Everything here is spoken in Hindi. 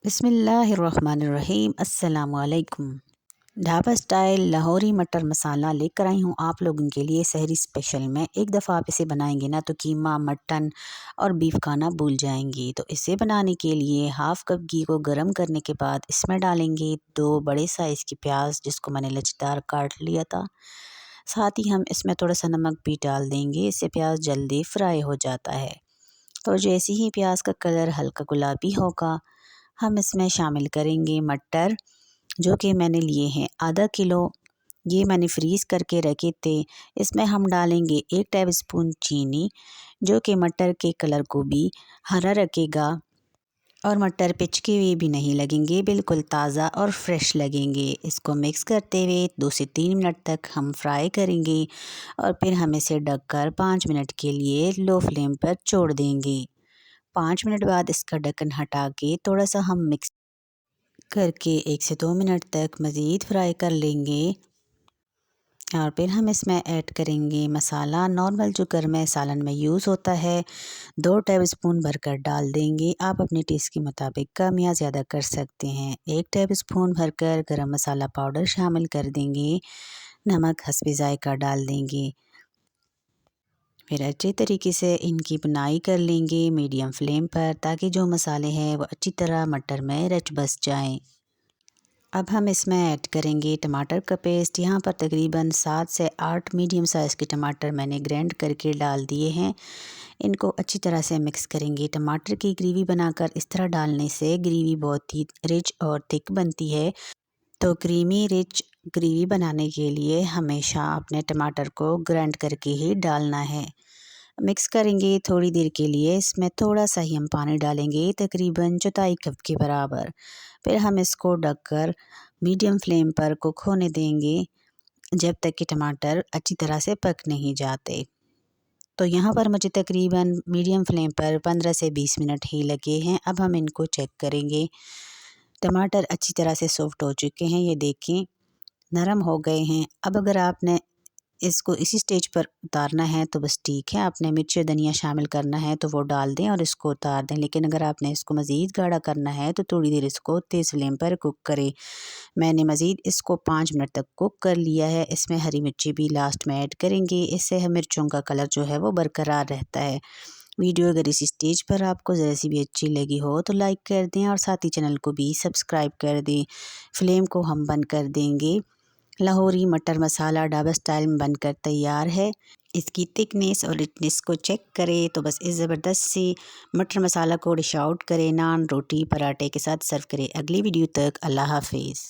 बिस्मिल्लाहिर्रहमानिर्रहीम। अस्सलामुअलैकुम। ढाबा स्टाइल लाहौरी मटर मसाला लेकर आई हूँ आप लोगों के लिए सहरी स्पेशल में। एक दफ़ा आप इसे बनाएंगे ना तो कीमा, मटन और बीफ खाना भूल जाएंगी। तो इसे बनाने के लिए हाफ़ कप घी को गर्म करने के बाद इसमें डालेंगे 2 बड़े साइज़ की प्याज जिसको मैंने लचदार काट लिया था। साथ ही हम इसमें थोड़ा सा नमक भी डाल देंगे, इससे प्याज जल्दी फ्राई हो जाता है। तो जैसे ही प्याज का कलर हल्का गुलाबी होगा हम इसमें शामिल करेंगे मटर, जो कि मैंने लिए हैं आधा किलो। ये मैंने फ्रीज़ करके रखे थे। इसमें हम डालेंगे 1 टेबलस्पून चीनी, जो कि मटर के कलर को भी हरा रखेगा और मटर पिचके हुए भी नहीं लगेंगे, बिल्कुल ताज़ा और फ्रेश लगेंगे। इसको मिक्स करते हुए 2 से 3 मिनट तक हम फ्राई करेंगे और फिर हम इसे ढककर 5 मिनट के लिए लो फ्लेम पर छोड़ देंगे। 5 मिनट बाद इसका ढक्कन हटा के थोड़ा सा हम मिक्स करके 1 से 2 मिनट तक मज़ीद फ्राई कर लेंगे और फिर हम इसमें ऐड करेंगे मसाला नॉर्मल जो घर में सालन में यूज़ होता है। 2 टेबलस्पून भरकर डाल देंगे। आप अपने टेस्ट के मुताबिक कम या ज़्यादा कर सकते हैं। 1 टेबलस्पून भरकर गरम मसाला पाउडर शामिल कर देंगे। नमक हस्बे ज़ायका डाल देंगे। फिर अच्छे तरीके से इनकी बुनाई कर लेंगे मीडियम फ्लेम पर, ताकि जो मसाले हैं वो अच्छी तरह मटर में रच बस जाएं। अब हम इसमें ऐड करेंगे टमाटर का पेस्ट। यहाँ पर तकरीबन 7 से 8 मीडियम साइज़ के टमाटर मैंने ग्राइंड करके डाल दिए हैं। इनको अच्छी तरह से मिक्स करेंगे। टमाटर की ग्रेवी बनाकर इस तरह डालने से ग्रेवी बहुत ही रिच और थिक बनती है। तो क्रीमी रिच ग्रेवी बनाने के लिए हमेशा अपने टमाटर को ग्राइंड करके ही डालना है। मिक्स करेंगे थोड़ी देर के लिए। इसमें थोड़ा सा ही हम पानी डालेंगे, तकरीबन 1/4 कप के बराबर। फिर हम इसको ढककर मीडियम फ्लेम पर कुक होने देंगे जब तक कि टमाटर अच्छी तरह से पक नहीं जाते। तो यहाँ पर मुझे तकरीबन मीडियम फ्लेम पर 15 से 20 मिनट ही लगे हैं। अब हम इनको चेक करेंगे। टमाटर अच्छी तरह से सॉफ्ट हो चुके हैं, ये देखें नरम हो गए हैं। अब अगर आपने इसको इसी स्टेज पर उतारना है तो बस ठीक है। आपने मिर्च धनिया शामिल करना है तो वो डाल दें और इसको उतार दें। लेकिन अगर आपने इसको मज़ीद गाढ़ा करना है तो थोड़ी देर इसको तेज़ फ्लेम पर कुक करें। मैंने मज़ीद इसको 5 मिनट तक कुक कर लिया है। इसमें हरी मिर्ची भी लास्ट में ऐड करेंगे, इससे मिर्चों का कलर जो है वो बरकरार रहता है। वीडियो अगर इसी स्टेज पर आपको ज़रा सी भी अच्छी लगी हो तो लाइक कर दें और साथ ही चैनल को भी सब्सक्राइब कर दें। फ्लेम को हम बंद कर देंगे। लाहौरी मटर मसाला ढाबा स्टाइल में बनकर तैयार है। इसकी थिकनेस और रिचनेस को चेक करें तो बस इस ज़बरदस्त सी मटर मसाला को डिश आउट करें, नान रोटी पराठे के साथ सर्व करें। अगली वीडियो तक अल्लाह हाफिज़।